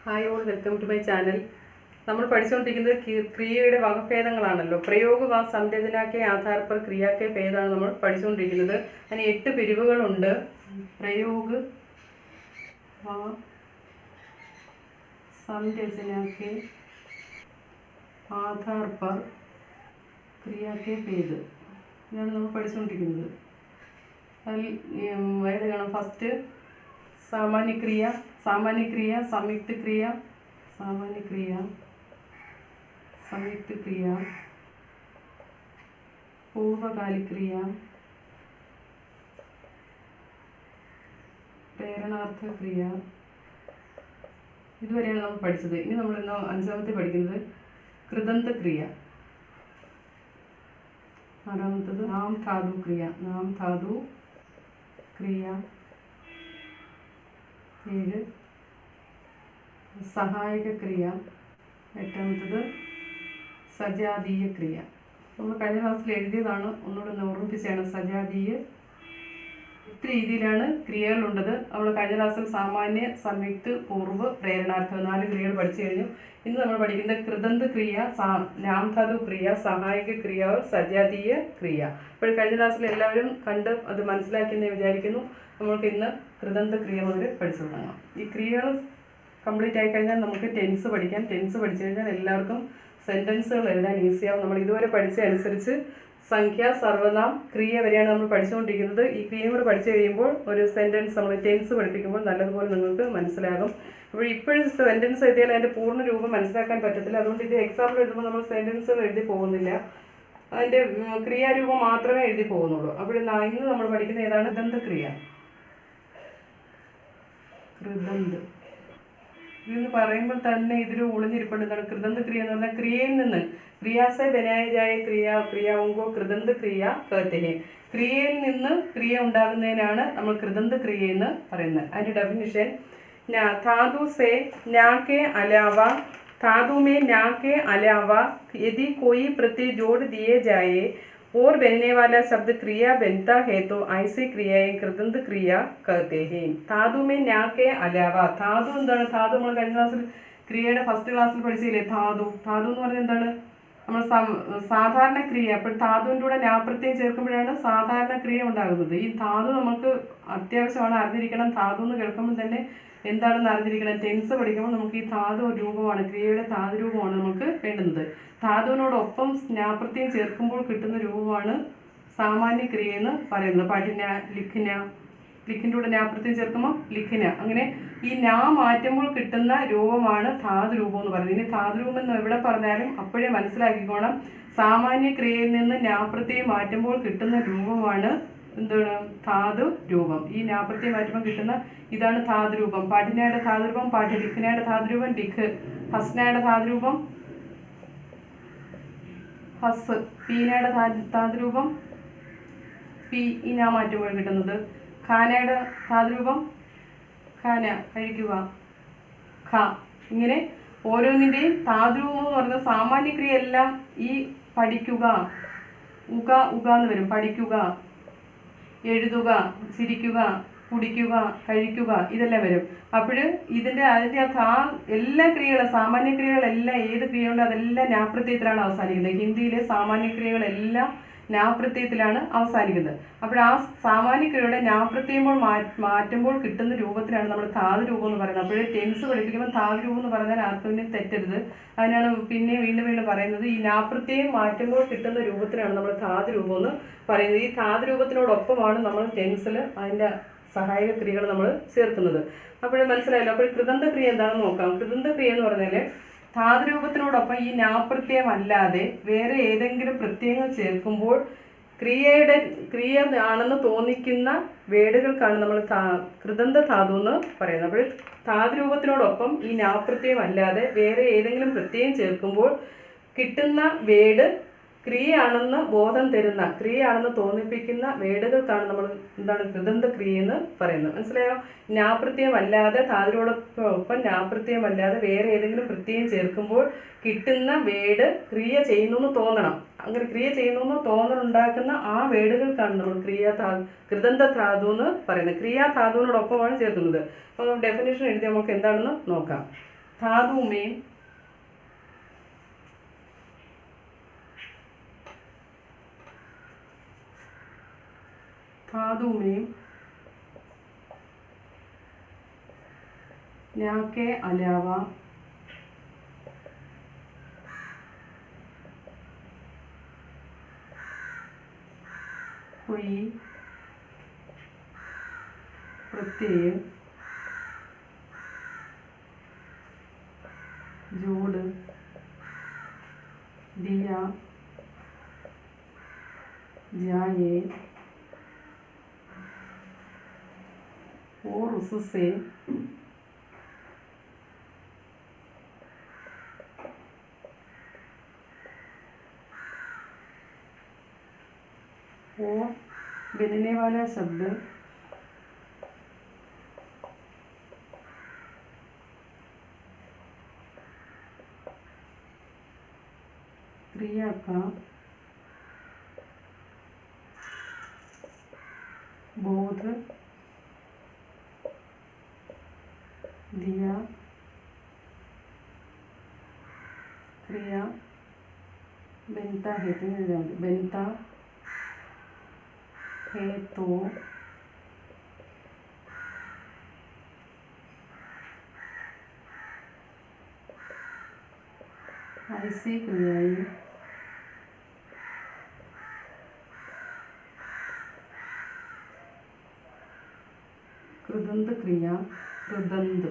Hi all, welcome to my channel. നമ്മൾ പഠിച്ചുകൊണ്ടിരിക്കുന്നത് ക്രിയയുടെ വകഭേദങ്ങളാണല്ലോ. പ്രയോഗ व संरचना के आधार पर क्रिया के भेदाണ് നമ്മൾ പഠിച്ചുകൊണ്ടിരിക്കുന്നത്. അതിന് 8 പിരിവുകളുണ്ട്. प्रयोग व संरचना के आधार पर क्रिया के भेद ഇതാണ് നമ്മൾ പഠിച്ചുകൊണ്ടിരിക്കുന്നത്. അതിൽ ഏതാണ്? ഫസ്റ്റ് सामान्य क्रिया, संयुक्त क्रिया, सामान्य क्रिया, संयुक्त क्रिया, पूर्वकालिक क्रिया, प्रेरणार्थ क्रिയ. ഇതുവരെയാണ് നമ്മൾ പഠിച്ചത്. ഇനി നമ്മൾ ഇന്ന് അഞ്ചാമത്തെ പഠിക്കുന്നത് കൃദന്ത ക്രിയ. ആറാമത്തത് നാം ധാതു ക്രിയ, നാം ധാതു ക്രിയ. 7 സഹായക ക്രിയ. 8ാമത്തത് സജാതീയ ക്രിയ. നമ്മൾ കഴിഞ്ഞ ക്ലാസ്സിൽ എഴുതിയതാണ്, ഒന്നുകൂടെ ഓർമ്മിപ്പിച്ചാണ്. സജാതീയ 8 രീതിയിലാണ് ക്രിയകളുള്ളത്. നമ്മൾ കഴിഞ്ഞ ക്ലാസ്സിൽ സാമാന്യ, സംയുക്ത, പൂർവ്വ, പ്രേരണാർത്ഥം 4 ക്രിയകൾ പഠിച്ചു കഴിഞ്ഞു. ഇന്ന് നമ്മൾ പഠിക്കുന്നത് കൃദന്ത ക്രിയ, നാംധാതു ക്രിയ, സഹായക ക്രിയ, സജാതീയ ക്രിയ. അപ്പോൾ കഴിഞ്ഞ ക്ലാസ്സിൽ എല്ലാവരും കണ്ട് അത് മനസ്സിലാക്കിയെന്ന് വിചാരിക്കുന്നു. നമ്മൾക്ക് ഇന്ന് കൃദന്ത ക്രിയ മുതൽ പഠിച്ചു തുടങ്ങാം. ഈ ക്രിയകൾ കംപ്ലീറ്റ് ആയി കഴിഞ്ഞാൽ നമുക്ക് ടെൻസ് പഠിക്കാം. ടെൻസ് പഠിച്ചു കഴിഞ്ഞാൽ എല്ലാവർക്കും സെൻറ്റൻസുകൾ എഴുതാൻ ഈസിയാവും. നമ്മൾ ഇതുവരെ പഠിച്ച അനുസരിച്ച് സംഖ്യ, സർവനാം, ക്രിയ വരെയാണ് നമ്മൾ പഠിച്ചുകൊണ്ടിരിക്കുന്നത്. ഈ ക്രിയയും കൂടെ പഠിച്ചു കഴിയുമ്പോൾ ഒരു സെൻറ്റൻസ് നമ്മൾ ടെൻസ് പഠിപ്പിക്കുമ്പോൾ നല്ലതുപോലെ നിങ്ങൾക്ക് മനസ്സിലാകും. അപ്പോൾ ഇപ്പോഴും സെൻറ്റൻസ് എഴുതിയാൽ അതിൻ്റെ പൂർണ്ണ രൂപം മനസ്സിലാക്കാൻ പറ്റത്തില്ല. അതുകൊണ്ട് ഇത് എക്സാമ്പിൾ എഴുതുമ്പോൾ നമ്മൾ സെൻറ്റൻസുകൾ എഴുതി പോകുന്നില്ല, അതിൻ്റെ ക്രിയാരൂപം മാത്രമേ എഴുതി പോകുന്നുള്ളൂ. അപ്പോൾ ഇന്ന് നമ്മൾ പഠിക്കുന്ന ഏതാണ്? കൃദന്ത ക്രിയ. കൃദന്ത് ഇതെന്ന് പറയുമ്പോൾ തന്നെ ഇതിൽ ഒളിഞ്ഞിരിപ്പുണ്ട്. എന്താണ് കൃദന്ത ക്രിയ എന്ന് പറഞ്ഞാൽ? ക്രിയയിൽ നിന്ന്, ക്രിയാസെ ബനായജായ ക്രിയാവുങ്കോ കൃദന്ത ക്രിയ कहते हैं. ക്രിയയിൽ നിന്ന് ക്രിയ ഉണ്ടാകുന്നതിനാണ് നമ്മൾ കൃദന്ത ക്രിയ എന്ന് പറയുന്നത്. അതിൻ്റെ ഡെഫിനിഷൻ: धातु से न्या के अलावा, धातु में न्या के अलावा यदि कोई प्रत्यय जोड़ दिए जाए और बनने वाला शब्द क्रिया बनता है तो ऐसी क्रियाएं कृदंत क्रिया कहते हैं. धातु में न्या के अलावा, धातु എന്താണ്? ധാതു നമ്മൾ കഴിഞ്ഞ ക്ലാസ്സിൽ ക്രിയയുടെ ഫസ്റ്റ് ക്ലാസ്സിൽ പഠിച്ചില്ലേ? ധാതു എന്ന് പറഞ്ഞാൽ എന്താണ്? നമ്മൾ സാധാരണ ക്രിയ. അപ്പോൾ ധാതുവിൻ്റെ കൂടെ ന്യാപ്രത്യയം ചേർക്കുമ്പോഴാണ് സാധാരണ ക്രിയ ഉണ്ടാകുന്നത്. ഈ ധാതു നമുക്ക് അത്യാവശ്യമാണ് അറിഞ്ഞിരിക്കണം. ധാതു എന്ന് കേൾക്കുമ്പോൾ തന്നെ എന്താണെന്ന് അറിഞ്ഞിരിക്കണം. ടെൻസ് പഠിക്കുമ്പോൾ നമുക്ക് ഈ ധാതു രൂപമാണ്, ക്രിയയുടെ ധാതു രൂപമാണ് നമുക്ക് വേണ്ടുന്നത്. ധാതുവിനോടൊപ്പം ജ്ഞാപ്രത്യയം ചേർക്കുമ്പോൾ കിട്ടുന്ന രൂപമാണ് സാമാന്യ ക്രിയ എന്ന് പറയുന്നത്. പഠിന, ലിഖിന, ലിഖിൻ്റെ കൂടെ ജ്ഞാപ്രത്യയം ചേർക്കുമ്പോൾ ലിഖിന. അങ്ങനെ ഈ ഞാ മാറ്റുമ്പോൾ കിട്ടുന്ന രൂപമാണ് ധാതു രൂപം എന്ന് പറയുന്നത്. ഇനി ധാതു രൂപം എന്ന് എവിടെ പറഞ്ഞാലും അപ്പോഴേ മനസ്സിലാക്കിക്കോണം, സാമാന്യ ക്രിയയിൽ നിന്ന് ജ്ഞാപ്രത്യയം മാറ്റുമ്പോൾ കിട്ടുന്ന രൂപമാണ് എന്താണ്? ധാതു രൂപം. ഈ ജ്ഞാപ്രത്യയം മാറ്റുമ്പോൾ കിട്ടുന്ന ഇതാണ് ധാതു രൂപം. പഠിനയുടെ ധാതു രൂപം പഠ, ലിഖിനയുടെ ധാതു രൂപം ലിഖ്, ഹസ്നയുടെ ധാതു രൂപം ഹസ്, പീനയുടെ ധാതു രൂപം പി. ഈ ഞാ മാറ്റുമ്പോൾ കിട്ടുന്നത്. ഖാനയുടെ ധാതു രൂപം ഖാന, കഴിക്കുക, ഖ. ഇങ്ങനെ ഓരോന്നിൻ്റെയും ധാതു രൂപം എന്ന് പറയുന്ന സാമാന്യ ക്രിയ എല്ലാം ഈ പഠിക്കുക, ഉക എന്ന് വരും. പഠിക്കുക, എഴുതുക, ചിരിക്കുക, കുടിക്കുക, കഴിക്കുക, ഇതെല്ലാം വരും. അപ്പോൾ അതിൻ്റെ എല്ലാ ക്രിയകളും, സാമാന്യ ക്രിയകളെല്ലാം ഏത് ക്രിയയുണ്ടോ അതെല്ലാം ജ്ഞാപ്രത്യയത്തിലാണ് അവസാനിക്കുന്നത്. ഹിന്ദിയിലെ സാമാന്യ ക്രിയകളെല്ലാം ജ്ഞാപ്രത്യയത്തിലാണ് അവസാനിക്കുന്നത്. അപ്പോൾ ആ സാമാന്യ ക്രിയയുടെ ജ്ഞാപ്രത്യയമ്പോൾ മാറ്റുമ്പോൾ കിട്ടുന്ന രൂപത്തിലാണ് നമ്മൾ ധാതു രൂപം എന്ന് പറയുന്നത്. അപ്പോൾ ടെൻസ് പഠിപ്പിക്കുമ്പോൾ ധാതു രൂപം എന്ന് പറഞ്ഞാൽ ആർക്കും തെറ്റരുത്. അതിനാണ് പിന്നെ വീണ്ടും പറയുന്നത്, ഈ ജ്ഞാപ്രത്യയം മാറ്റുമ്പോൾ കിട്ടുന്ന രൂപത്തിനാണ് നമ്മൾ ധാതു രൂപം എന്ന് പറയുന്നത്. ഈ ധാതു രൂപത്തിനോടൊപ്പമാണ് നമ്മൾ ടെൻസിൽ അതിൻ്റെ സഹായക ക്രിയകൾ നമ്മൾ ചേർക്കുന്നത്. അപ്പോൾ മനസ്സിലായല്ലോ. അപ്പോൾ കൃദന്ത ക്രിയ എന്താണെന്ന് നോക്കാം. കൃദന്ത ക്രിയ എന്ന് പറഞ്ഞാൽ ധാതുരൂപത്തിനോടൊപ്പം ഈ ജ്ഞാപ്രത്യയം അല്ലാതെ വേറെ ഏതെങ്കിലും പ്രത്യയങ്ങൾ ചേർക്കുമ്പോൾ ക്രിയ ആണെന്ന് തോന്നിക്കുന്ന വേടുകൾക്കാണ് നമ്മൾ കൃദന്ത ധാതു എന്ന് പറയുന്നത്. അപ്പോൾ ധാതുരൂപത്തിനോടൊപ്പം ഈ ജ്ഞാപ്രത്യയം അല്ലാതെ വേറെ ഏതെങ്കിലും പ്രത്യയം ചേർക്കുമ്പോൾ കിട്ടുന്ന വേട് ക്രിയയാണെന്ന് ബോധം തരുന്ന, ക്രിയയാണെന്ന് തോന്നിപ്പിക്കുന്ന വേടുകൾക്കാണ് നമ്മൾ എന്താണ് കൃദന്ത ക്രിയ എന്ന് പറയുന്നത്. മനസ്സിലായോ? ജ്ഞാപ്രത്യയം അല്ലാതെ, ധാതുരോടൊപ്പം ജ്ഞാപ്രത്യയം അല്ലാതെ വേറെ ഏതെങ്കിലും പ്രത്യയം ചേർക്കുമ്പോൾ കിട്ടുന്ന വേട് ക്രിയ ചെയ്യുന്നു എന്ന് തോന്നണം. അങ്ങനെ ക്രിയ ചെയ്യുന്നു എന്ന് തോന്നലുണ്ടാക്കുന്ന ആ വേടുകൾക്കാണ് നമ്മൾ കൃദന്ത ധാതു എന്ന് പറയുന്നത്. ക്രിയാധാതുവിനോടൊപ്പമാണ് ചേർക്കുന്നത്. അപ്പോൾ ഡെഫിനേഷൻ എഴുതി നമുക്ക് എന്താണെന്ന് നോക്കാം. धातु में न्या के अलावा कोई प्रत्यय जोड़ दिया जाए और उससे वो बनने वाला शब्द क्रिया का बोध दिया क्रिया बनता है तो ऐसी क्रियाएं कृदंत क्रिया कृदंत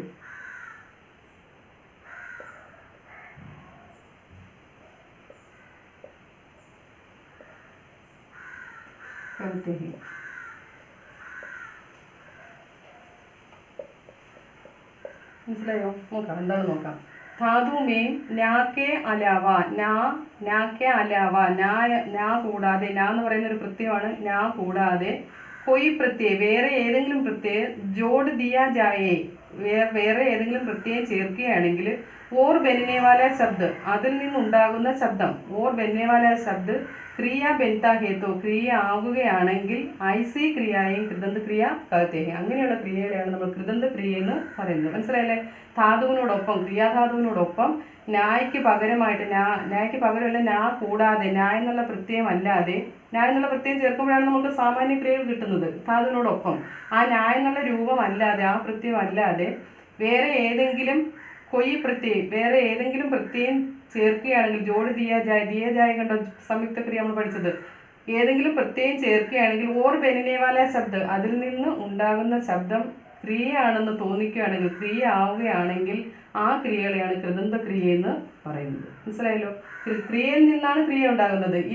कहते हैं। മനസ്സിലായോ? നോക്കാം എന്താണ് നോക്കാം. धातु में न्या के अलावा न्या के अलावा न्या കൂടാതെ न्या എന്ന് പറയുന്ന ഒരു പ്രത്യയമാണ്. न्या കൂടാതെ कोई प्रत्यय വേറെ ഏതെങ്കിലും പ്രത്യയം जोड़ दिया जाए വേറെ ഏതെങ്കിലും പ്രത്യയം ചേർക്കുകയാണെങ്കിൽ ഓർ ബനने वाला शब्द അതിൽ നിന്നുണ്ടാകുന്ന ശബ്ദം ഓർ ബനने वाला शब्द क्रिया बनता है तो ക്രിയ ആവുകയാണെങ്കിൽ ഐസി ക്രിയയും കൃദന്ത ക്രിയ कहते हैं. അങ്ങനെയുള്ള ക്രിയകളെയാണ് നമ്മൾ കൃദന്ത ക്രിയ എന്ന് പറയുന്നത്. മനസ്സിലായല്ലേ? ധാതുവിനോടൊപ്പം ക്രിയാധാതുവിനോടൊപ്പം ന്യായ്ക്ക് പകരമായിട്ട് ന്യായ്ക്ക് പകരമല്ല ന്യാ കൂടാതെ ന്യായ എന്നുള്ള പ്രത്യയം അല്ലാതെ ന്യായ എന്നുള്ള പ്രത്യയം ചേർക്കുമ്പോഴാണ് നമുക്ക് സാമാന്യ ക്രിയകൾ കിട്ടുന്നത്. ധാതുവിനോടൊപ്പം ആ ന്യായ എന്നുള്ള രൂപം അല്ലാതെ ആ പ്രത്യയം അല്ലാതെ വേറെ ഏതെങ്കിലും കൊയ് പ്രത്യയം വേറെ ഏതെങ്കിലും പ്രത്യയം ചേർക്കുകയാണെങ്കിൽ ജോഡ് ദിയ ജായ കണ്ടോ സംയുക്ത ക്രിയ നമ്മൾ പഠിച്ചത്. ഏതെങ്കിലും പ്രത്യയം ചേർക്കുകയാണെങ്കിൽ ഓർ ബനने वाला ശബ്ദ അതിൽ നിന്ന് ഉണ്ടാകുന്ന ശബ്ദം ക്രിയയാണെന്ന് തോന്നിക്കുകയാണെങ്കിൽ ക്രിയ ആവുകയാണെങ്കിൽ ആ ക്രിയകളെയാണ് കൃദന്ത ക്രിയ എന്ന് പറയുന്നത്. മനസ്സിലായല്ലോ? ക്രിയയിൽ നിന്നാണ് ക്രിയ ഉണ്ടാകുന്നത്. ഈ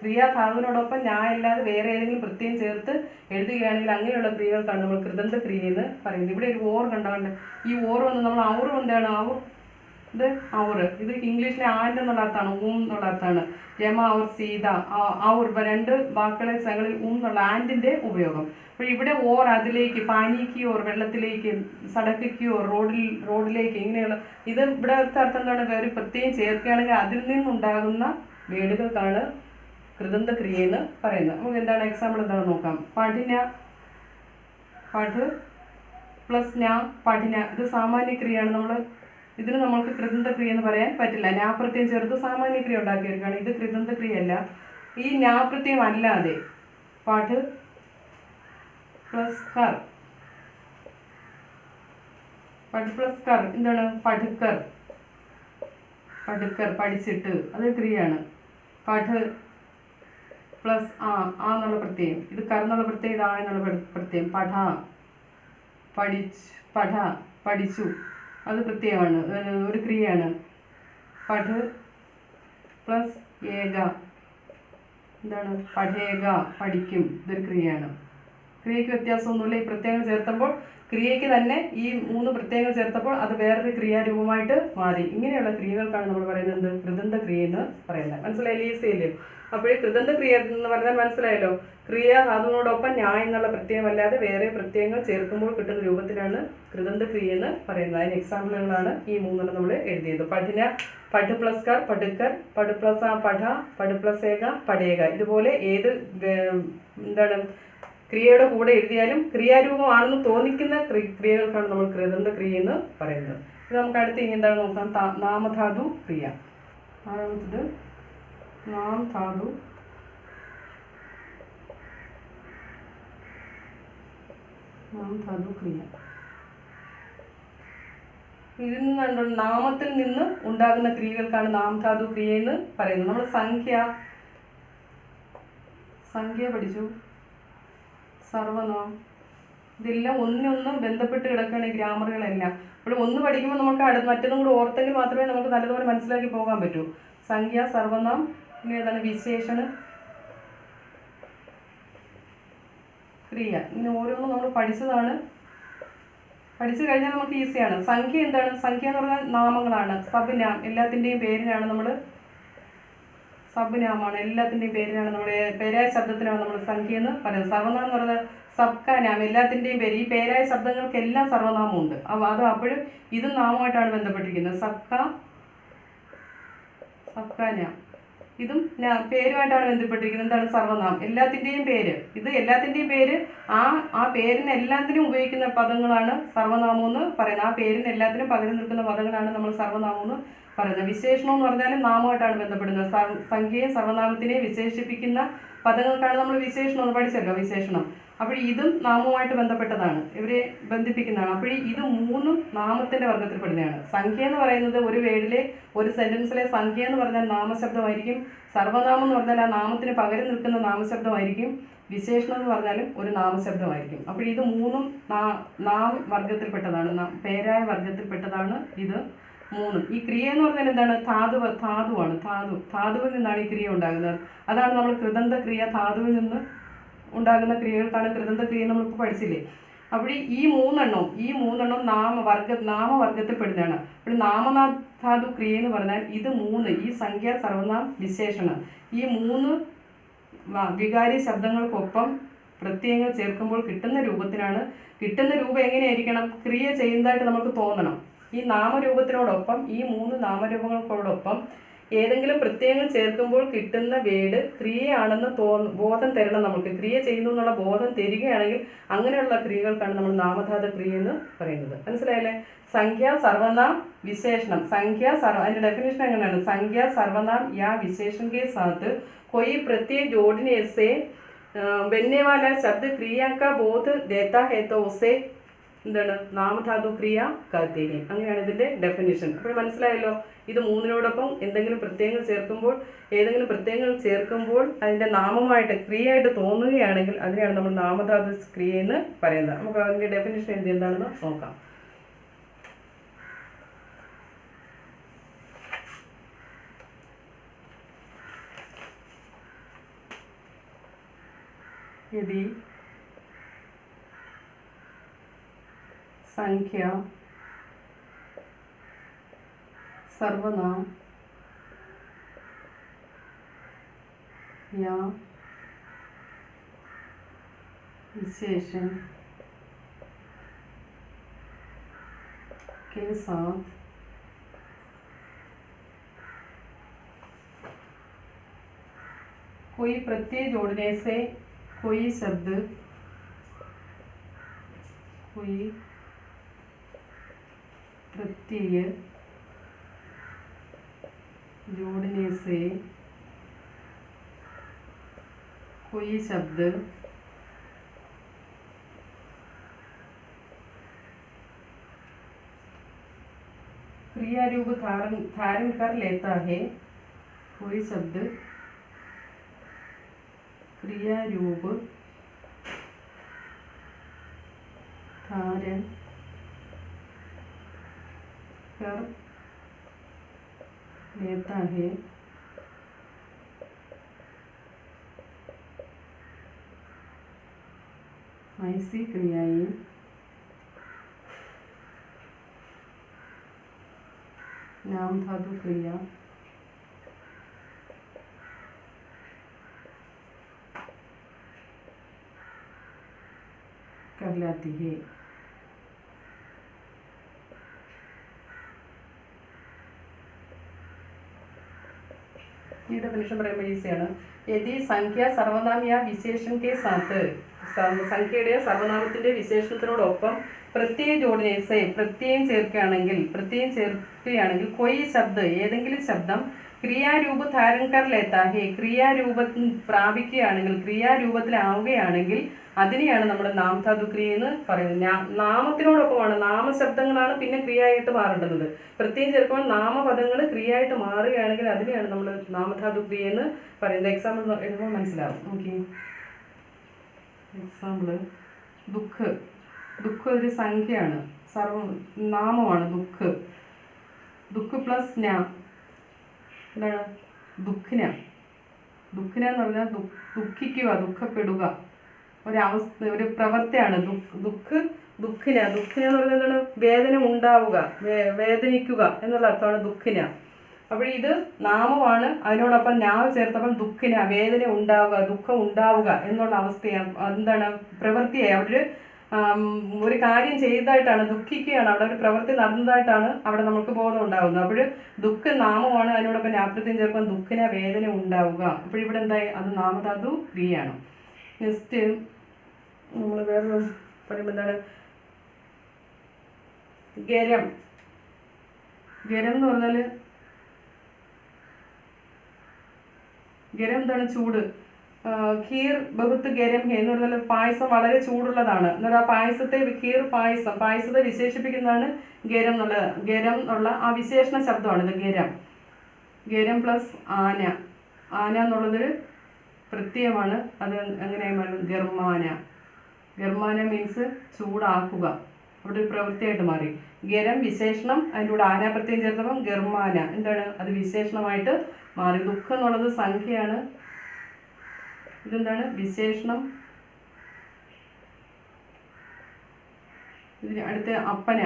ക്രിയാധാതുവിനോടൊപ്പം അല്ലാതെ വേറെ ഏതെങ്കിലും പ്രത്യയം ചേർത്ത് എഴുതുകയാണെങ്കിൽ അങ്ങനെയുള്ള ക്രിയകൾക്കാണ് നമ്മൾ കൃദന്ത ക്രിയ എന്ന് പറയുന്നത്. ഇവിടെ ഒരു ഓർ കണ്ടാണ്ട് ഈ ഓർ വന്ന് നമ്മൾ ഔർ എന്താണ് ഇത് ഔർ ഇത് ഇംഗ്ലീഷിലെ ആൻഡ് എന്നുള്ള അർത്ഥമാണ് എന്നുള്ള അർത്ഥമാണ്. രമ ഔർ സീത ഔർ രണ്ട് വാക്കുകളെ സ്ഥലങ്ങളിൽ എന്നുള്ള ആൻഡിന്റെ ഉപയോഗം. അപ്പോൾ ഇവിടെ ഓർ അതിലേക്ക് പാനിക്ക് ഓർ വെള്ളത്തിലേക്ക് സടക്ക് ഓർ റോഡിലേക്ക് ഇങ്ങനെയുള്ള ഇത് ഇവിടെ അർത്ഥം എന്താണ്? ഒരു പ്രത്യേകം ചേർക്കുകയാണെങ്കിൽ അതിൽ നിന്നുണ്ടാകുന്ന വേടുകൾക്കാണ് കൃദന്ത ക്രിയ എന്ന് പറയുന്നത്. നമുക്ക് എന്താണ് എക്സാമ്പിൾ എന്താണെന്ന് നോക്കാം. പഠ് പ്ലസ് പഠിന ഇത് സാമാന്യ ക്രിയയാണ്. ഇതിന് നമ്മൾക്ക് കൃദന്ത ക്രിയ എന്ന് പറയാൻ പറ്റില്ല. ന്യാപ്രത്യം ചേർത്ത് സാമാന്യ ക്രിയ ഉണ്ടാക്കിയെടുക്കുകയാണ്. ഇത് കൃദന്ത ക്രിയയല്ല. ഈ ന്യാപ്രത്യം അല്ലാതെ പഠ് പ്ലസ് കർ എന്താണ്? പഠിക്കർ പഠിച്ചിട്ട് അത് ക്രിയയാണ്. പഠ് പ്ലസ് ആ എന്നുള്ള പ്രത്യയം ഇത് കർ എന്നുള്ള പ്രത്യയം ഇത് ആ എന്നുള്ള പ്രത്യയം പഠിച്ചു അത് പ്രത്യയമാണ് ഒരു ക്രിയയാണ്. പഠ് പ്ലസ് ഏക എന്താണ്? പഠേക പഠിക്കും ഇതൊരു ക്രിയയാണ്. ക്രിയയ്ക്ക് വ്യത്യാസമൊന്നുമില്ല. ഈ പ്രത്യയങ്ങൾ ചേർത്തപ്പോൾ ക്രിയയ്ക്ക് തന്നെ ഈ 3 പ്രത്യയങ്ങൾ ചേർത്തപ്പോൾ അത് വേറൊരു ക്രിയാരൂപമായിട്ട് മാറി. ഇങ്ങനെയുള്ള ക്രിയകൾക്കാണ് നമ്മൾ പറയുന്നത് കൃദന്ത ക്രിയ എന്ന് പറയുന്നത്. മനസ്സിലായില്ലേ? ഈസിയല്ലേ? അപ്പോൾ ഈ കൃദന്ത ക്രിയ എന്ന് പറഞ്ഞാൽ മനസ്സിലായല്ലോ. ക്രിയ അതിനോടൊപ്പം എന്നുള്ള പ്രത്യയമല്ലാതെ വേറെ പ്രത്യയങ്ങൾ ചേർക്കുമ്പോൾ കിട്ടുന്ന രൂപത്തിലാണ് കൃദന്ത ക്രിയ എന്ന് പറയുന്നത്. അതിന് എക്സാമ്പിളുകളാണ് ഈ 3 നമ്മൾ എഴുതിയത്. പഠ് പ്ലസ് കർ പഠിക്കർ, പഠ് പ്ലസ് പഠ, പഠ് പ്ലസ് ഏക പഠേക. ഇതുപോലെ ഏത് എന്താണ് ക്രിയയുടെ കൂടെ എഴുതിയാലും ക്രിയാരൂപമാണെന്ന് തോന്നിക്കുന്ന ക്രിയകൾക്കാണ് നമ്മൾ കൃതന്ത ക്രിയ എന്ന് പറയുന്നത്. ഇത് നമുക്ക് അടുത്ത് ഇനി എന്താണ് നോക്കാം. നാമധാതു ക്രിയ. ആറാമത്തത് നാമധാതു ക്രിയ. ഇതിൽ നിന്നാണ് നാമത്തിൽ നിന്ന് ഉണ്ടാകുന്ന ക്രിയകൾക്കാണ് നാമധാതു ക്രിയ എന്ന് പറയുന്നത്. നമ്മൾ സംഖ്യ പഠിച്ചു, സർവനാം, ഇതെല്ലാം ഒന്നിനൊന്നും ബന്ധപ്പെട്ട് കിടക്കുകയാണ് ഈ ഗ്രാമറുകളെല്ലാം. അപ്പോൾ ഒന്ന് പഠിക്കുമ്പോൾ നമുക്ക് മറ്റൊന്നും കൂടി ഓർത്തെങ്കിൽ മാത്രമേ നമുക്ക് നല്ലതുപോലെ മനസ്സിലാക്കി പോകാൻ പറ്റൂ. സംഖ്യ, സർവനാം, പിന്നെ ഏതാണ് വിശേഷണ ക്രിയ. ഇങ്ങനെ ഓരോന്നും നമ്മൾ പഠിച്ചതാണ്. പഠിച്ചു കഴിഞ്ഞാൽ നമുക്ക് ഈസിയാണ്. സംഖ്യ എന്താണ്? സംഖ്യ എന്ന് പറഞ്ഞാൽ നാമങ്ങളാണ്. സബ്നാം, എല്ലാത്തിൻ്റെയും പേരിനാണ് നമ്മൾ സബ്നാമാണ്, എല്ലാത്തിൻ്റെയും പേരിനാണ് നമ്മൾ പേരായ ശബ്ദത്തിനാണ് നമ്മൾ സംഖ്യ എന്ന് പറയുന്നത്. സർവനാം എന്ന് പറഞ്ഞാൽ സബ്കാനാം, എല്ലാത്തിൻ്റെയും പേര്. ഈ പേരായ ശബ്ദങ്ങൾക്കെല്ലാം സർവനാമമുണ്ട്. അത് അപ്പോഴും ഇതും നാമമായിട്ടാണ് ബന്ധപ്പെട്ടിരിക്കുന്നത്. സബ്കാനാം, ഇതും പേരുമായിട്ടാണ് ബന്ധപ്പെട്ടിരിക്കുന്നത്. എന്താണ്? സർവനാം, എല്ലാത്തിൻ്റെയും പേര്. ഇത് എല്ലാത്തിൻ്റെയും പേര് ആ പേരിന് എല്ലാത്തിനും ഉപയോഗിക്കുന്ന പദങ്ങളാണ് സർവനാമം എന്ന് പറയുന്നത്. ആ പേരിന് എല്ലാത്തിനും പകരം നിൽക്കുന്ന പദങ്ങളാണ് നമ്മൾ സർവനാമം എന്ന് പറയുന്നത്. വിശേഷണം എന്ന് പറഞ്ഞാലും നാമമായിട്ടാണ് ബന്ധപ്പെടുന്നത്. സംഖ്യയും സർവനാമത്തിനെയും വിശേഷിപ്പിക്കുന്ന പദങ്ങൾക്കാണ് നമ്മൾ വിശേഷണം എന്ന് പഠിച്ചല്ലോ, വിശേഷണം. അപ്പോൾ ഇതും നാമവുമായിട്ട് ബന്ധപ്പെട്ടതാണ്, ഇവരെ ബന്ധിപ്പിക്കുന്നതാണ്. അപ്പോൾ ഇത് മൂന്നും നാമത്തിൻ്റെ വർഗ്ഗത്തിൽപ്പെടുന്നതാണ്. സംഖ്യ എന്ന് പറയുന്നത് ഒരു വേർഡിലെ ഒരു സെൻറ്റൻസിലെ സംഖ്യ എന്ന് പറഞ്ഞാൽ നാമശബ്ദമായിരിക്കും. സർവനാമം എന്ന് പറഞ്ഞാൽ ആ നാമത്തിന് പകരം നിൽക്കുന്ന നാമശബ്ദമായിരിക്കും. വിശേഷണം എന്ന് പറഞ്ഞാലും ഒരു നാമശബ്ദമായിരിക്കും. അപ്പോൾ ഇത് മൂന്നും വർഗ്ഗത്തിൽപ്പെട്ടതാണ്, പേരായ വർഗ്ഗത്തിൽപ്പെട്ടതാണ് ഇത് മൂന്നും. ഈ ക്രിയ എന്ന് പറഞ്ഞാൽ എന്താണ്? ധാതുവാണ്. ധാതുവിൽ നിന്നാണ് ഈ ക്രിയ ഉണ്ടാകുന്നത്. അതാണ് നമ്മൾ കൃതന്ത ക്രിയ. ധാതുവിൽ നിന്ന് ഉണ്ടാകുന്ന ക്രിയകൾക്കാണ് കൃതന്ത ക്രിയ. നമ്മളിപ്പോൾ പഠിച്ചില്ലേ? അപ്പോൾ ഈ മൂന്നെണ്ണം നാമവർഗത്തിൽപ്പെടുന്നതാണ്. അപ്പോൾ നാമധാതു ക്രിയ എന്ന് പറഞ്ഞാൽ ഇത് മൂന്ന്, ഈ സംഖ്യ, സർവനാം, വിശേഷണം, ഈ മൂന്ന് വികാരി ശബ്ദങ്ങൾക്കൊപ്പം പ്രത്യയങ്ങൾ ചേർക്കുമ്പോൾ കിട്ടുന്ന രൂപത്തിനാണ്. കിട്ടുന്ന രൂപം എങ്ങനെയായിരിക്കണം? ക്രിയ ചെയ്യുന്നതായിട്ട് നമുക്ക് തോന്നണം. ഈ നാമരൂപത്തിനോടൊപ്പം, ഈ മൂന്ന് നാമരൂപങ്ങൾക്കോടൊപ്പം ഏതെങ്കിലും പ്രത്യയങ്ങൾ ചേർക്കുമ്പോൾ കിട്ടുന്ന വേർഡ് ക്രിയയാണെന്ന് ബോധം തരണം. നമുക്ക് ക്രിയ ചെയ്യുന്നു എന്നുള്ള ബോധം തരികയാണെങ്കിൽ അങ്ങനെയുള്ള ക്രിയകൾക്കാണ് നമ്മൾ നാമധാതു ക്രിയ എന്ന് പറയുന്നത്. മനസ്സിലായല്ലേ? സംഖ്യ, സർവനാം, വിശേഷണം. അതിന്റെ ഡെഫിനേഷൻ എങ്ങനെയാണ്? സംഖ്യ, സർവനാം या विशेषण के साथ कोई प्रत्यय जोड़ने से बनने वाला शब्द क्रिया का बोध देता है तो उसे എന്താണ്? നാമധാതു ക്രിയ कहते हैं. അങ്ങനെയാണ് ഇതിൻ്റെ ഡെഫിനിഷൻ. അപ്പോൾ മനസ്സിലായല്ലോ? ഇത് മൂന്നിനോടൊപ്പം ഏതെങ്കിലും പ്രത്യയങ്ങൾ ചേർക്കുമ്പോൾ അതിൻ്റെ നാമമായിട്ട് ക്രിയയായിട്ട് തോന്നുകയാണെങ്കിൽ അതിനെയാണ് നമ്മൾ നാമധാതു ക്രിയ എന്ന് പറയുന്നത്. നമുക്ക് അതിൻ്റെ ഡെഫിനിഷൻ എന്താണെന്ന് നോക്കാം. यदि संख्या, सर्वनाम या विशेषण के साथ कोई प्रत्यय जोड़ने से कोई शब्द प्रत्यय जोड़ने से कोई शब्द क्रिया रूप धारण कर लेता है. कोई शब्द क्रिया रूप धारण कर लेता है. ऐसी क्रियाएं नामधातु क्रिया कहलाती है. ഈ ഡെഫിനിഷൻ പറയുമ്പോൾ ഈസിയാണ്. यदि संख्या, सर्वनाम या विशेषण के साथ സംഖ്യയുടെയോ സർവനാമത്തിൻ്റെ വിശേഷണത്തിനോടൊപ്പം പ്രത്യയം जोड़ने से പ്രത്യയം ചേർക്കുകയാണെങ്കിൽ कोई शब्द ഏതെങ്കിലും ശബ്ദം ക്രിയാരൂപ ധാരൺ കർ ലേത്താ ഹേ ക്രിയാരൂപം പ്രാപിക്കുകയാണെങ്കിൽ ക്രിയാരൂപത്തിലാവുകയാണെങ്കിൽ അതിനെയാണ് നമ്മൾ നാമധാതു ക്രിയ എന്ന് പറയുന്നത്. നാമത്തിനോടൊപ്പമാണ്, നാമശബ്ദങ്ങളാണ് പിന്നെ ക്രിയയായിട്ട് മാറേണ്ടത്. പ്രത്യേകം ചേർക്കുമ്പോൾ നാമപദങ്ങൾ ക്രിയയായിട്ട് മാറുകയാണെങ്കിൽ അതിനെയാണ് നമ്മൾ നാമധാതു ക്രിയ എന്ന് പറയുന്നത്. എക്സാമ്പിൾ എഴുതുമ്പോൾ മനസ്സിലാവും. നോക്കി, എക്സാമ്പിൾ ദുഃഖ്. ദുഃഖ് ഒരു സംഖ്യയാണ്, നാമമാണ് ദുഃഖ്. ദുഃഖ് പ്ലസ് ന എന്താണ്? ദുഃഖിന. ദുഃഖിന എന്ന് പറഞ്ഞാൽ ദുഃഖിക്കുക, ദുഃഖപ്പെടുക, ഒരവസ്ഥ, ഒരു പ്രവൃത്തിയാണ്. ദുഃഖിന. ദുഃഖിന എന്ന് പറഞ്ഞാൽ എന്താണ്? വേദന ഉണ്ടാവുക, വേദനിക്കുക എന്നുള്ള അർത്ഥമാണ് ദുഃഖിന. അപ്പോൾ ഇത് നാമമാണ്, അതിനോടൊപ്പം നാവ് ചേർത്തപ്പോൾ ദുഃഖിന, വേദന ഉണ്ടാവുക, ദുഃഖം ഉണ്ടാവുക എന്നുള്ള അവസ്ഥയാണ്. എന്താണ്? പ്രവൃത്തിയായി ഒരു കാര്യം ചെയ്തതായിട്ടാണ്, ദുഃഖിക്കുകയാണ്, അവിടെ ഒരു പ്രവൃത്തി നടന്നതായിട്ടാണ് അവിടെ നമുക്ക് ബോധം ഉണ്ടാകുന്നത്. അപ്പോൾ ദുഃഖ നാമമാണ്, അതിനോടൊപ്പം നാപ്രത്യം ചേർക്കാൻ ദുഃഖിന, വേദന ഉണ്ടാവുക. അപ്പോൾ ഇവിടെ എന്തായി? അത് നാമധാതു ക്രിയയാണ്. നെക്സ്റ്റ് നമ്മൾ വേറെ പറയുമ്പോൾ എന്താണ്? ഗരം. ഗരം എന്ന് പറഞ്ഞാൽ ഗരം എന്താണ്? ചൂട്. ഖീർ ബഹുത്ത് ഗരം ഹേ എന്ന് പറഞ്ഞാൽ പായസം വളരെ ചൂടുള്ളതാണ്. എന്നാൽ ആ പായസത്തെ ഖീർ പായസത്തെ വിശേഷിപ്പിക്കുന്നതാണ് ഗരം എന്നുള്ളത്. ഗരം എന്നുള്ള ആ വിശേഷണ ശബ്ദമാണ് ഇത് ഗരം. ഗരം പ്ലസ് ആന. ആന എന്നുള്ളതൊരു പ്രത്യയമാണ്. അത് എങ്ങനെയായി മാറും? ഗർമാന. ഗർമാന മീൻസ് ചൂടാക്കുക, അവിടെ ഒരു പ്രവൃത്തിയായിട്ട് മാറി. ഗരം വിശേഷണം, അതിൻ്റെ കൂടെ ആന പ്രത്യയം ചേർത്തപ്പം ഗർമാന എന്താണ്? അത് വിശേഷണമായിട്ട് മാറി. ദുഃഖം എന്നുള്ളത് സംഖ്യയാണ്, ഇതെന്താണ്? വിശേഷണം. ഇതിന് അടുത്ത അപ്പന.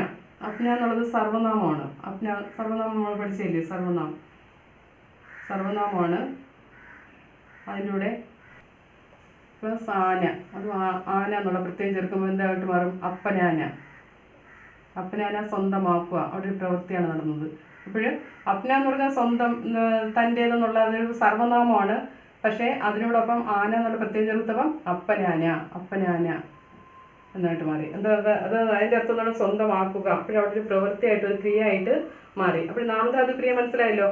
അപ്പന എന്നുള്ളത് സർവനാമമാണ്. സർവനാമം നമ്മൾ പഠിച്ചില്ലേ? സർവനാമമാണ്. അതിൻ്റെ കൂടെ പ്ലസ് ആന, അത് ആന എന്നുള്ള പ്രത്യേകം ചേർക്കുമ്പോൾ എന്തായിട്ട് മാറും? അപ്പനാന. അപ്പനാന സ്വന്തമാക്കുക, അവിടെ ഒരു പ്രവൃത്തിയാണ് നടന്നത്. അപ്പോൾ അപ്പന എന്ന് പറഞ്ഞാൽ സ്വന്തം, തൻ്റേതെന്നുള്ള അതൊരു സർവനാമമാണ്. പക്ഷേ അതിനോടൊപ്പം ആന എന്നുള്ള പ്രത്യേകം ചേർത്തപ്പം അപ്പനാന എന്നായിട്ട് മാറി. എന്താ അത്? അതിൻ്റെ അർത്ഥം എന്താണ്? സ്വന്തമാക്കുക. അപ്പോഴവിടെ ഒരു പ്രവൃത്തിയായിട്ട്, ഒരു ക്രിയ ആയിട്ട് മാറി. അപ്പോൾ നാമധാതു ക്രിയ മനസ്സിലായല്ലോ.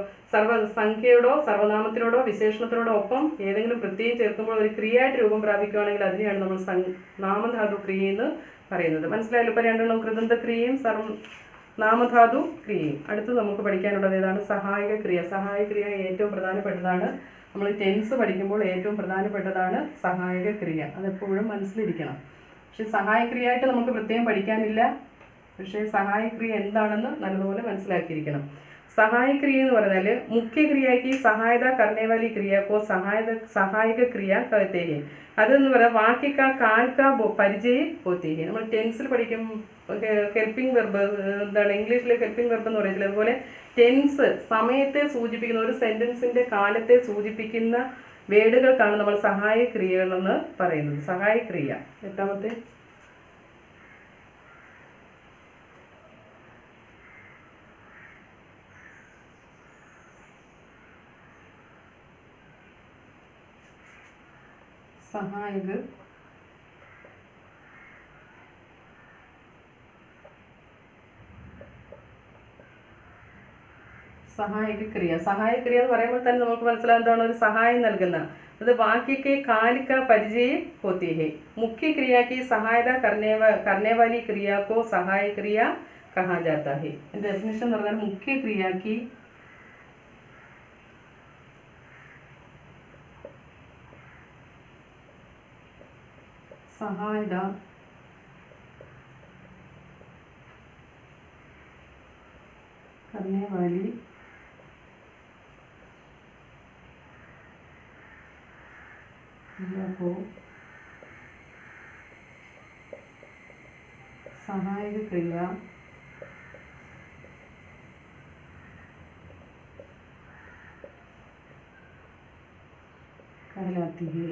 സംഖ്യയോടോ സർവനാമത്തിനോടോ വിശേഷണത്തിനോടോ ഒപ്പം ഏതെങ്കിലും പ്രത്യയം ചേർക്കുമ്പോൾ ഒരു ക്രിയയായിട്ട് രൂപം പ്രാപിക്കുകയാണെങ്കിൽ അതിനെയാണ് നമ്മൾ നാമധാതു ക്രിയ എന്ന് പറയുന്നത്. മനസ്സിലായല്ലോ? ഇപ്പോൾ രണ്ടെണ്ണം കൃതന്ത ക്രിയയും നാമധാതു ക്രിയയും. അടുത്ത് നമുക്ക് പഠിക്കാനുള്ളത് ഏതാണ്? സഹായക ക്രിയ. സഹായക ക്രിയ ഏറ്റവും പ്രധാനപ്പെട്ടതാണ്. നമ്മൾ ടെൻസ് പഠിക്കുമ്പോൾ ഏറ്റവും പ്രധാനപ്പെട്ടതാണ് സഹായക ക്രിയ. അതെപ്പോഴും മനസ്സിലിരിക്കണം. പക്ഷെ സഹായക്രിയയായിട്ട് നമുക്ക് പ്രത്യേകം പഠിക്കാനില്ല. പക്ഷേ സഹായക്രിയ എന്താണെന്ന് നല്ലതുപോലെ മനസ്സിലാക്കിയിരിക്കണം. സഹായക്രിയ എന്ന് പറഞ്ഞാൽ മുഖ്യക്രിയയ്ക്ക് സഹായത കർണേവാലി ക്രിയക്കോ സഹായക ക്രിയ कहते हैं. അതെന്ന് പറയാം വാക്യ കാൽ കാ പരിചയ होती है. നമ്മൾ ടെൻസിൽ പഠിക്കും ഹെൽപ്പിംഗ് വെർബ്, എന്താണ് ഇംഗ്ലീഷിലെ ഹെൽപ്പിംഗ് വെർബ് എന്ന് പറയത്തില്ല. അതുപോലെ ടെൻസ് സമയത്തെ സൂചിപ്പിക്കുന്ന, ഒരു സെൻറ്റൻസിൻ്റെ കാലത്തെ സൂചിപ്പിക്കുന്ന വേർഡുകൾക്കാണ് നമ്മൾ സഹായ ക്രിയകളെന്ന് പറയുന്നത്. സഹായക്രിയ. എട്ടാമത്തെ സഹായക സഹായക്രിയ. സഹായക്രിയ എന്ന് പറയുമ്പോൾ തന്നെ നമുക്ക് മനസ്സിലാവും എന്താണ്? ഒരു സഹായം നൽകുന്ന. അത് വാക്യക്ക് കാലിക പരിചയം होती है. मुख्य क्रिया की सहायता करने वाली क्रिया को सहाय क्रिया कहा जाता है. डेफिनेशन എന്ന് പറഞ്ഞാൽ मुख्य क्रिया की सहायता करने वाली क्रिया को सहायक क्रिया कहलाती है.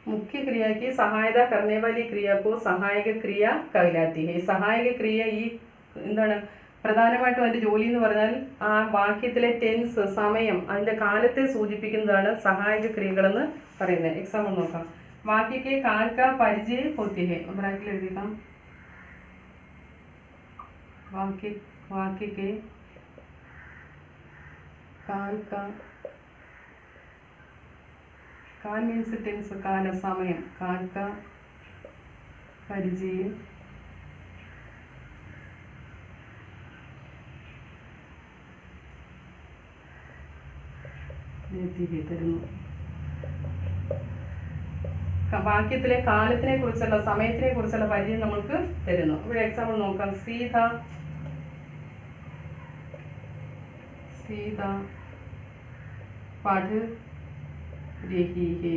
मुख्य क्रिया की सहायता करने वाली क्रिया को सहायक क्रिया कहलाती है. സഹായക ക്രിയ ഈ എന്താണ്? പ്രധാനമായിട്ടും അതിൻ്റെ ജോലി എന്ന് പറഞ്ഞാൽ ആ വാക്യത്തിലെ ടെൻസ്, സമയം, അതിൻ്റെ കാലത്തെ സൂചിപ്പിക്കുന്നതാണ് സഹായക ക്രിയകളെന്ന് പറയുന്നത്. എക്സാമ്പിൾ നോക്കാം. വാക്യക്ക് കാൽ കാ പരിചയ ഹോത്തി ഹെ, ബ്രാക്കറ്റിൽ എഴുതിക്കാം. വാക്യക്ക് കാൽ കാ, കാൽ മീൻസ് ടെൻസ്, കാല, സമയം. കാൽ കാ പരിചയ തരുന്നു. വാക്യത്തിലെ കാലത്തിനെ കുറിച്ചുള്ള, സമയത്തിനെ കുറിച്ചുള്ള പരിചയം നമ്മൾക്ക് തരുന്നു. ഇവിടെ എക്സാമ്പിൾ നോക്കാം. സീത പഠ് രഹി ഹേ.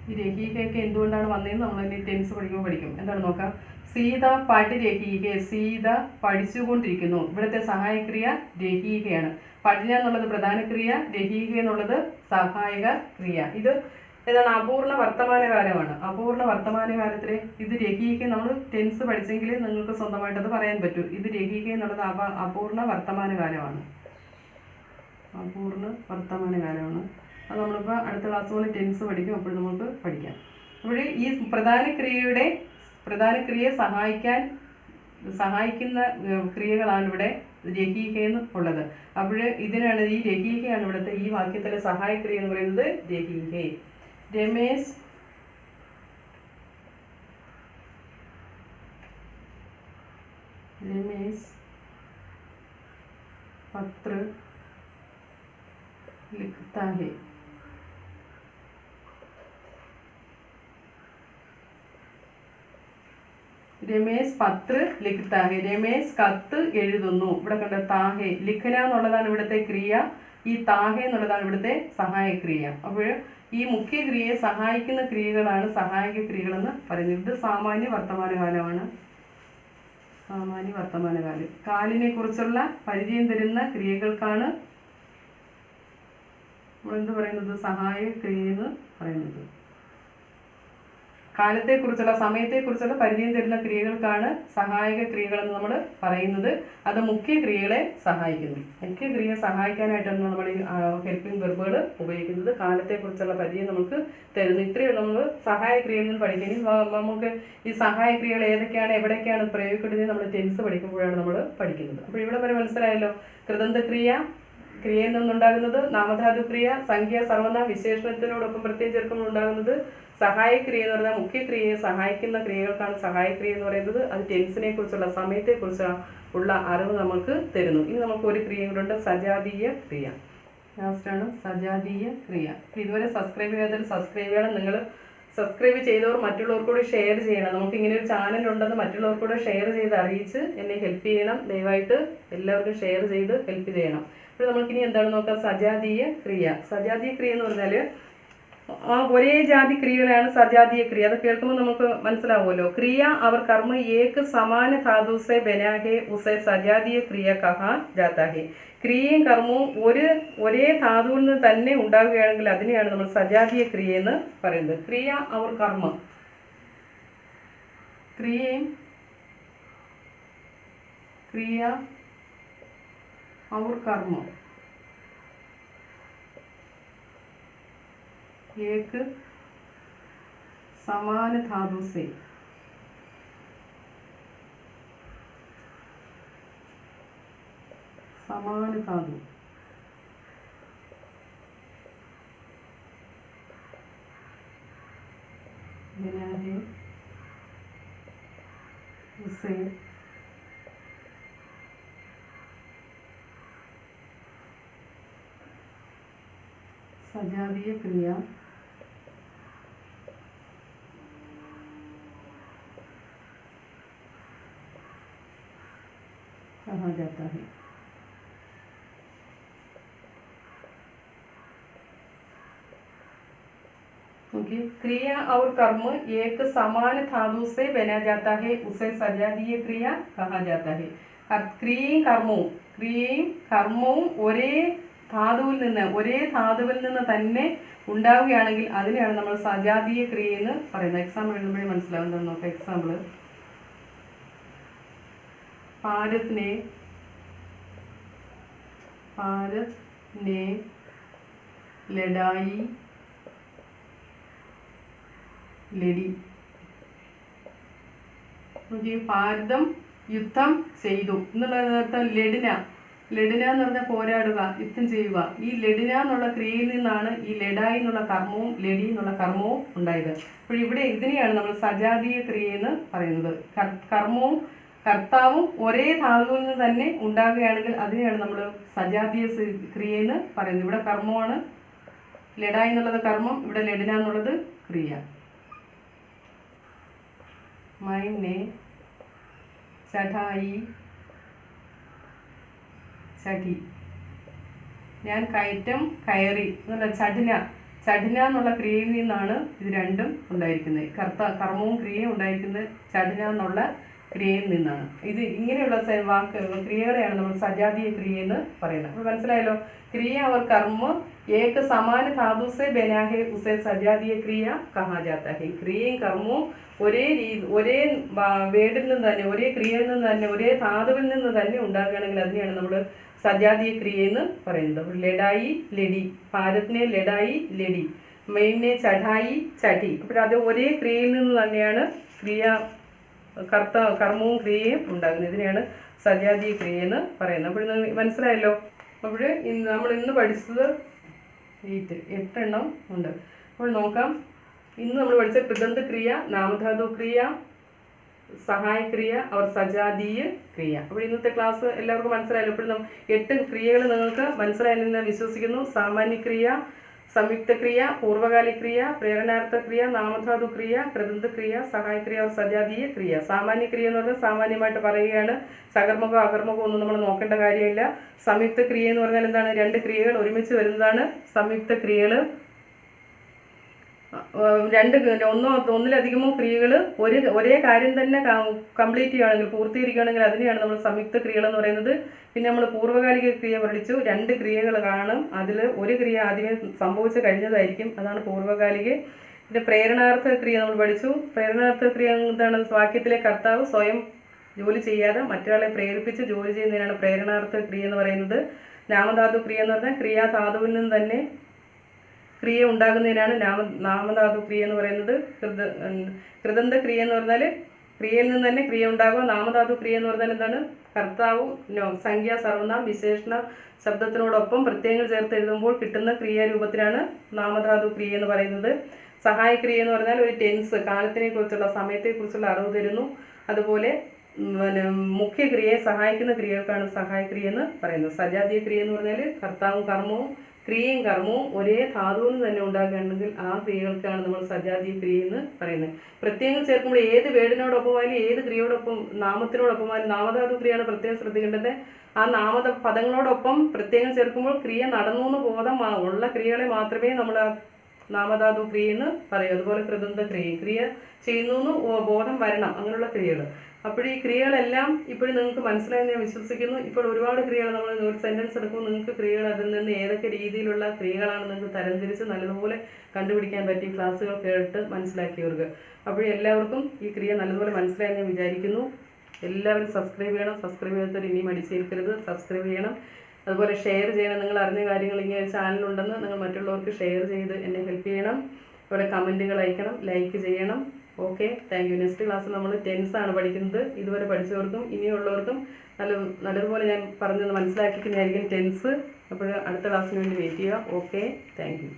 ഈ രഹി ഹേക്ക് എന്തുകൊണ്ടാണ് വന്നതെന്ന് നമ്മൾ ഇനി ടെൻസ് പഠിക്കുമ്പോൾ പഠിക്കും. എന്താണ് നോക്കാം. സീത പഠ് രഹി ഹേ, സീത പഠിച്ചുകൊണ്ടിരിക്കുന്നു. ഇവിടുത്തെ സഹായക്രിയ രഹീഹയാണ്. പഠന എന്നുള്ളത് പ്രധാന ക്രിയ, രഹീഹ എന്നുള്ളത് സഹായക ക്രിയ. ഇത് ഏതാണ്? അപൂർണ വർത്തമാനകാലമാണ്. അപൂർണ വർത്തമാനകാലത്തിൽ ഇത് രഹീഹ, നമ്മൾ ടെൻസ് പഠിച്ചെങ്കിൽ നിങ്ങൾക്ക് സ്വന്തമായിട്ടത് പറയാൻ പറ്റും. ഇത് രഹീഹ എന്നുള്ളത് അപൂർണ വർത്തമാനകാലമാണ്. അപൂർണ വർത്തമാനകാലമാണ്. അത് നമ്മളിപ്പോൾ അടുത്ത ക്ലാസ്സുകളിൽ ടെൻസ് പഠിക്കും. അപ്പോൾ നമുക്ക് പഠിക്കാം. അപ്പോൾ ഈ പ്രധാന ക്രിയയെ സഹായിക്കുന്ന ക്രിയകളാണ് ഇവിടെ രഹീഹയെന്ന് ഉള്ളത്. അപ്പോൾ ഇതിനാണ്, ഈ രഹീഹയാണ് ഇവിടുത്തെ ഈ വാക്യത്തിലെ സഹായക്രിയ എന്ന് പറയുന്നത് രഹീഹേ. രമേശ് പത്ര ലിഖ്താ ഹേ. രമേശ് പത്ര ലിഖ്താ ഹേ, രമേശ് കത്ത് എഴുതുന്നു. ഇവിടെ കണ്ട താഹേ, ലിഖന എന്നുള്ളതാണ് ഇവിടുത്തെ ക്രിയ, ഈ താഹേ എന്നുള്ളതാണ് ഇവിടുത്തെ സഹായക്രിയ. അപ്പോൾ ഈ മുഖ്യ ക്രിയയെ സഹായിക്കുന്ന ക്രിയകളാണ് സഹായക ക്രിയകളെന്ന് പറയുന്നത്. ഇത് സാമാന്യ വർത്തമാനകാലമാണ്. സാമാന്യ വർത്തമാനകാലം. കാലിനെ കുറിച്ചുള്ള പരിചയം തരുന്ന ക്രിയകൾക്കാണ് നമ്മളെന്ത് പറയുന്നത്? സഹായക ക്രിയ എന്ന് പറയുന്നത്. കാലത്തെക്കുറിച്ചുള്ള, സമയത്തെക്കുറിച്ചുള്ള പരിചയം തരുന്ന ക്രിയകൾക്കാണ് സഹായക ക്രിയകളെന്ന് നമ്മൾ പറയുന്നത്. അത് മുഖ്യ ക്രിയകളെ സഹായിക്കുന്നു. മുഖ്യ ക്രിയയെ സഹായിക്കാനായിട്ടാണ് നമ്മൾ ഈ ഹെൽപ്പിംഗ് വെർബുകൾ ഉപയോഗിക്കുന്നത്. കാലത്തെക്കുറിച്ചുള്ള പരിചയം നമുക്ക് തരുന്നു. ഇത്രയും നമ്മൾ സഹായ ക്രിയയിൽ നിന്ന് പഠിക്കുന്നത്. നമുക്ക് ഈ സഹായ ക്രിയകൾ ഏതൊക്കെയാണ്, എവിടെയൊക്കെയാണ് പ്രയോഗിക്കേണ്ടത് നമ്മൾ ടെൻസ് പഠിക്കുമ്പോഴാണ് നമ്മൾ പഠിക്കുന്നത്. അപ്പോൾ ഇവിടെ വരെ മനസ്സിലായല്ലോ. കൃതന്തക്രിയ, ക്രിയയിൽ നിന്നുണ്ടാകുന്നത്. നാമധാതു ക്രിയ, സംഖ്യ, സർവ്വനാമ വിശേഷണത്തിനോടൊപ്പം പ്രത്യേകം ചേർക്കുമ്പോൾ ഉണ്ടാകുന്നത്. സഹായക്രിയ എന്ന് പറഞ്ഞാൽ മുഖ്യ ക്രിയയെ സഹായിക്കുന്ന ക്രിയകൾക്കാണ് സഹായക്രിയ എന്ന് പറയുന്നത്. അത് ടെൻസിനെ കുറിച്ചുള്ള, സമയത്തെക്കുറിച്ചുള്ള അറിവ് നമുക്ക് തരുന്നു. ഇനി നമുക്ക് ഒരു ക്രിയ കൂടെ ഉണ്ട്, സജാതീയ ക്രിയ. ലാസ്റ്റാണ് സജാതീയ ക്രിയ. ഇതുവരെ സബ്സ്ക്രൈബ് ചെയ്യാത്തവർ സബ്സ്ക്രൈബ് ചെയ്യണം. നിങ്ങൾ സബ്സ്ക്രൈബ് ചെയ്തവർ മറ്റുള്ളവർക്കൂടെ ഷെയർ ചെയ്യണം. നമുക്ക് ഇങ്ങനെ ഒരു ചാനൽ ഉണ്ടെന്ന് മറ്റുള്ളവർക്കൂടെ ഷെയർ ചെയ്ത് അറിയിച്ച് എന്നെ ഹെൽപ്പ് ചെയ്യണം. ദയവായിട്ട് എല്ലാവർക്കും ഷെയർ ചെയ്ത് ഹെൽപ്പ് ചെയ്യണം. അപ്പോൾ നമുക്കിനി എന്താണ് നോക്കാം. സജാതീയ ക്രിയ. സജാതീയ ക്രിയ എന്ന് പറഞ്ഞാൽ ഒരേ ജാതി ക്രിയകളാണ് സജാതീയ ക്രിയ. അത് കേൾക്കുമ്പോൾ നമുക്ക് മനസ്സിലാവുമല്ലോ. ക്രിയ അവർ കർമ്മ ഏക സമാന ധാതു സെ ബനാ ഹെ ഉസെ സജാതീയ ക്രിയ കഹാ ജാതാ ഹെ. ക്രിയയും കർമ്മവും ഒരേ ധാതുവിൽ നിന്ന് തന്നെ ഉണ്ടാവുകയാണെങ്കിൽ അതിനെയാണ് നമ്മൾ സജാതീയ ക്രിയ എന്ന് പറയുന്നത്. ക്രിയ അവർ കർമ്മ, ക്രിയ और कर्म एक समान धातु से समान धातु बना है उसे सजातीय क्रिया कहा जाता है। क्योंकि क्रिया और कर्म एक समान धातु से बना जाता है उसे सजातीय क्रिया कहा जाता है। क्रियയും കർമ്മവും ഒരേ ധാതുവിൽ നിന്ന് തന്നെ ഉണ്ടാവുകയാണെങ്കിൽ അതിനെയാണ് നമ്മൾ സജാതീയ ക്രിയ എന്ന് പറയുന്നത്. എക്സാമ്പിൾ എഴുതുമ്പോഴേ മനസ്സിലാവും. എന്താണെന്ന് നോക്കാം. എക്സാമ്പിൾ भारत ने लड़ाई लड़ी. ഭാരതം യുദ്ധം ചെയ്തു എന്നുള്ളതിനർത്ഥം ലഡിന. ലഡിന എന്ന് പറഞ്ഞാൽ പോരാടുക, യുദ്ധം ചെയ്യുക. ഈ ലഡിന എന്നുള്ള ക്രിയയിൽ നിന്നാണ് ഈ ലഡായി എന്നുള്ള കർമ്മവും ലഡി എന്നുള്ള കർമ്മവും ഉണ്ടായത്. അപ്പോൾ ഇവിടെ ഇതിനെയാണ് നമ്മൾ സജാതീയ ക്രിയ എന്ന് പറയുന്നത്. കർമ്മവും കർത്താവും ഒരേ ധാതുവിൽ നിന്ന് തന്നെ ഉണ്ടാകുകയാണെങ്കിൽ അതിനെയാണ് നമ്മൾ സജാതീയ ക്രിയ എന്ന് പറയുന്നത്. ഇവിടെ കർമ്മമാണ്, ലഡായി എന്നുള്ളത് കർമ്മം, ഇവിടെ ലഡിന എന്നുള്ളത് ക്രിയ. मैंने चढ़ाई चढ़ी. ഞാൻ കയറ്റം കയറി എന്നുള്ള ചടിന എന്നുള്ള ക്രിയയിൽ നിന്നാണ് ഇത് രണ്ടും ഉണ്ടായിരിക്കുന്നത്. കർമ്മവും ക്രിയയും ഉണ്ടായിരിക്കുന്നത് ചടിന എന്നുള്ള ക്രിയയിൽ നിന്നാണ്. ഇത് ഇങ്ങനെയുള്ള ക്രിയകളെയാണ് നമ്മൾ സജാതീയ ക്രിയ എന്ന് പറയുന്നത്. അപ്പോൾ മനസ്സിലായല്ലോ. क्रिया और कर्म एक समान धातु से बना है, उसे सजातीय क्रिया कहा जाता है. ക്രിയയും കർമ്മവും ഒരേ വേർഡിൽ നിന്ന് തന്നെ, ഒരേ ക്രിയയിൽ നിന്ന് തന്നെ, ഒരേ ധാതുവിൽ നിന്ന് തന്നെ ഉണ്ടാകുകയാണെങ്കിൽ അതിനെയാണ് നമ്മൾ സജാതീയ ക്രിയ എന്ന് പറയുന്നത്. ലഡായി ലഡി, ഭാരതിനെ ലഡായി ലഡി, മെയിനെ ചढ़ाई ചടി. അപ്പോൾ അത് ഒരേ ക്രിയയിൽ നിന്ന് തന്നെയാണ് കർമ്മവും ക്രിയയും ഉണ്ടാകുന്നത്. ഇതിനെയാണ് സജാതീയ ക്രിയ എന്ന് പറയുന്നത്. അപ്പോൾ മനസ്സിലായല്ലോ. അപ്പോൾ നമ്മൾ ഇന്ന് പഠിച്ചത് 8 എണ്ണം ഉണ്ട്. അപ്പോൾ നോക്കാം. ഇന്ന് നമ്മൾ പഠിച്ച കൃതന്ത ക്രിയ, നാമധാതു ക്രിയ, സഹായ ക്രിയ, അവർ സജാതീയ ക്രിയ. അപ്പോൾ ഇന്നത്തെ ക്ലാസ് എല്ലാവർക്കും മനസ്സിലായല്ലോ. ഇപ്പോൾ 8 ക്രിയകൾ നിങ്ങൾക്ക് മനസ്സിലായെന്ന് വിശ്വസിക്കുന്നു. സാമാന്യ ക്രിയ, സംയുക്ത ക്രിയ, പൂർവകാലിക ക്രിയ, പ്രേരണാർത്ഥ ക്രിയ, നാമധാതു ക്രിയ, കൃതന്ത ക്രിയ, സഹായ ക്രിയ, സജാതീയ ക്രിയ. സാമാന്യ ക്രിയ എന്ന് പറഞ്ഞാൽ സാമാന്യമായിട്ട് പറയുകയാണ്. സകർമ്മകോ അകർമ്മകോ ഒന്നും നമ്മൾ നോക്കേണ്ട കാര്യമില്ല. സംയുക്ത ക്രിയ എന്ന് പറഞ്ഞാൽ എന്താണ്? 2 ക്രിയകൾ ഒരുമിച്ച് വരുന്നതാണ് സംയുക്ത ക്രിയകൾ. ഒന്നിലധികമോ ക്രിയകൾ ഒരേ കാര്യം തന്നെ കംപ്ലീറ്റ് ചെയ്യുകയാണെങ്കിൽ, പൂർത്തീകരിക്കുകയാണെങ്കിൽ അതിനെയാണ് നമ്മൾ സംയുക്ത ക്രിയകൾ എന്ന് പറയുന്നത്. പിന്നെ നമ്മൾ പൂർവ്വകാലിക ക്രിയ പഠിച്ചു. 2 ക്രിയകൾ കാണും. അതിൽ ഒരു ക്രിയ ആദ്യമേ സംഭവിച്ചു കഴിഞ്ഞതായിരിക്കും, അതാണ് പൂർവ്വകാലിക. പിന്നെ പ്രേരണാർത്ഥ ക്രിയ നമ്മൾ പഠിച്ചു. പ്രേരണാർത്ഥ ക്രിയ എന്താണ്? വാക്യത്തിലെ കർത്താവ് സ്വയം ജോലി ചെയ്യാതെ മറ്റൊരാളെ പ്രേരിപ്പിച്ച് ജോലി ചെയ്യുന്നതിനാണ് പ്രേരണാർത്ഥ ക്രിയ എന്ന് പറയുന്നത്. നാമധാതു ക്രിയ എന്ന് പറഞ്ഞാൽ ക്രിയാധാതുവിൽ നിന്ന് തന്നെ ക്രിയ ഉണ്ടാകുന്നതിനാണ് നാമധാതു ക്രിയ എന്ന് പറയുന്നത്. കൃതന്ത ക്രിയ എന്ന് പറഞ്ഞാൽ ക്രിയയിൽ നിന്ന് തന്നെ ക്രിയ ഉണ്ടാകുക. നാമധാതു ക്രിയ എന്ന് പറഞ്ഞാൽ എന്താണ്? കർത്താവ് സംഖ്യ, സർവനാം, വിശേഷണ ശബ്ദത്തിനോടൊപ്പം പ്രത്യയങ്ങൾ ചേർത്ത് എഴുതുമ്പോൾ കിട്ടുന്ന ക്രിയാരൂപത്തിനാണ് നാമധാതു ക്രിയ എന്ന് പറയുന്നത്. സഹായ ക്രിയ എന്ന് പറഞ്ഞാൽ ഒരു ടെൻസ്, കാലത്തിനെ കുറിച്ചുള്ള, സമയത്തെക്കുറിച്ചുള്ള അറിവ് തരുന്നു. അതുപോലെ മുഖ്യക്രിയയെ സഹായിക്കുന്ന ക്രിയകൾക്കാണ് സഹായക്രിയ എന്ന് പറയുന്നത്. സജാതീയ ക്രിയ എന്ന് പറഞ്ഞാൽ കർത്താവും കർമ്മവും ക്രിയയും കർമ്മവും ഒരേ ധാതുവിൽ നിന്ന് തന്നെ ഉണ്ടാകുകയാണെങ്കിൽ ആ ക്രിയകൾക്കാണ് നമ്മൾ സജാതീയ ക്രിയ എന്ന് പറയുന്നത്. പ്രത്യേകം ചേർക്കുമ്പോൾ ഏത് വേർഡിനോടൊപ്പമായാലും ഏത് ക്രിയയോടൊപ്പം നാമത്തിനോടൊപ്പമായാലും നാമധാതു ക്രിയയാണ് പ്രത്യേകം ശ്രദ്ധിക്കേണ്ടത്. ആ പദങ്ങളോടൊപ്പം പ്രത്യേകം ചേർക്കുമ്പോൾ ക്രിയ നടന്നു എന്ന് ബോധം ഉള്ള ക്രിയകളെ മാത്രമേ നമ്മൾ നാമധാതു ക്രിയ എന്ന് പറയും. അതുപോലെ കൃതന്ത ക്രിയ ചെയ്യുന്നു എന്ന് ബോധം വരണം, അങ്ങനെയുള്ള ക്രിയകൾ. അപ്പോൾ ഈ ക്രിയകളെല്ലാം ഇപ്പോഴും നിങ്ങൾക്ക് മനസ്സിലായെന്ന് ഞാൻ വിശ്വസിക്കുന്നു. ഇപ്പോൾ ഒരുപാട് ക്രിയകൾ നമ്മൾ ഒരു സെൻറ്റൻസ് എടുക്കുമ്പോൾ നിങ്ങൾക്ക് ക്രിയകൾ അതിൽ നിന്ന് ഏതൊക്കെ രീതിയിലുള്ള ക്രിയകളാണ് നിങ്ങൾക്ക് തരംതിരിച്ച് നല്ലതുപോലെ കണ്ടുപിടിക്കാൻ പറ്റി ക്ലാസ്സുകൾ കേട്ട് മനസ്സിലാക്കിയവർക്ക്. അപ്പോൾ എല്ലാവർക്കും ഈ ക്രിയ നല്ലതുപോലെ മനസ്സിലായെന്ന് ഞാൻ വിചാരിക്കുന്നു. എല്ലാവരും സബ്സ്ക്രൈബ് ചെയ്യണം. സബ്സ്ക്രൈബ് ചെയ്യാത്തവർ ഇനിയും അടിച്ചേൽക്കരുത്, സബ്സ്ക്രൈബ് ചെയ്യണം. അതുപോലെ ഷെയർ ചെയ്യണം. നിങ്ങൾ അറിഞ്ഞ കാര്യങ്ങൾ ഇങ്ങനെ ഒരു ചാനലുണ്ടെന്ന് നിങ്ങൾ മറ്റുള്ളവർക്ക് ഷെയർ ചെയ്ത് എന്നെ ഹെൽപ്പ് ചെയ്യണം. അതുപോലെ കമൻറ്റുകൾ അയക്കണം, ലൈക്ക് ചെയ്യണം. Okay, thank you. നെക്സ്റ്റ് ക്ലാസ്സിൽ നമ്മൾ ടെൻസാണ് പഠിക്കുന്നത്. ഇതുവരെ പഠിച്ചവർക്കും ഇനിയുള്ളവർക്കും നല്ലതുപോലെ ഞാൻ പറഞ്ഞത് മനസ്സിലാക്കിക്കുന്നതായിരിക്കും ടെൻസ്. അപ്പോൾ അടുത്ത ക്ലാസ്സിന് വേണ്ടി വെയിറ്റ് ചെയ്യുക. Okay, thank you.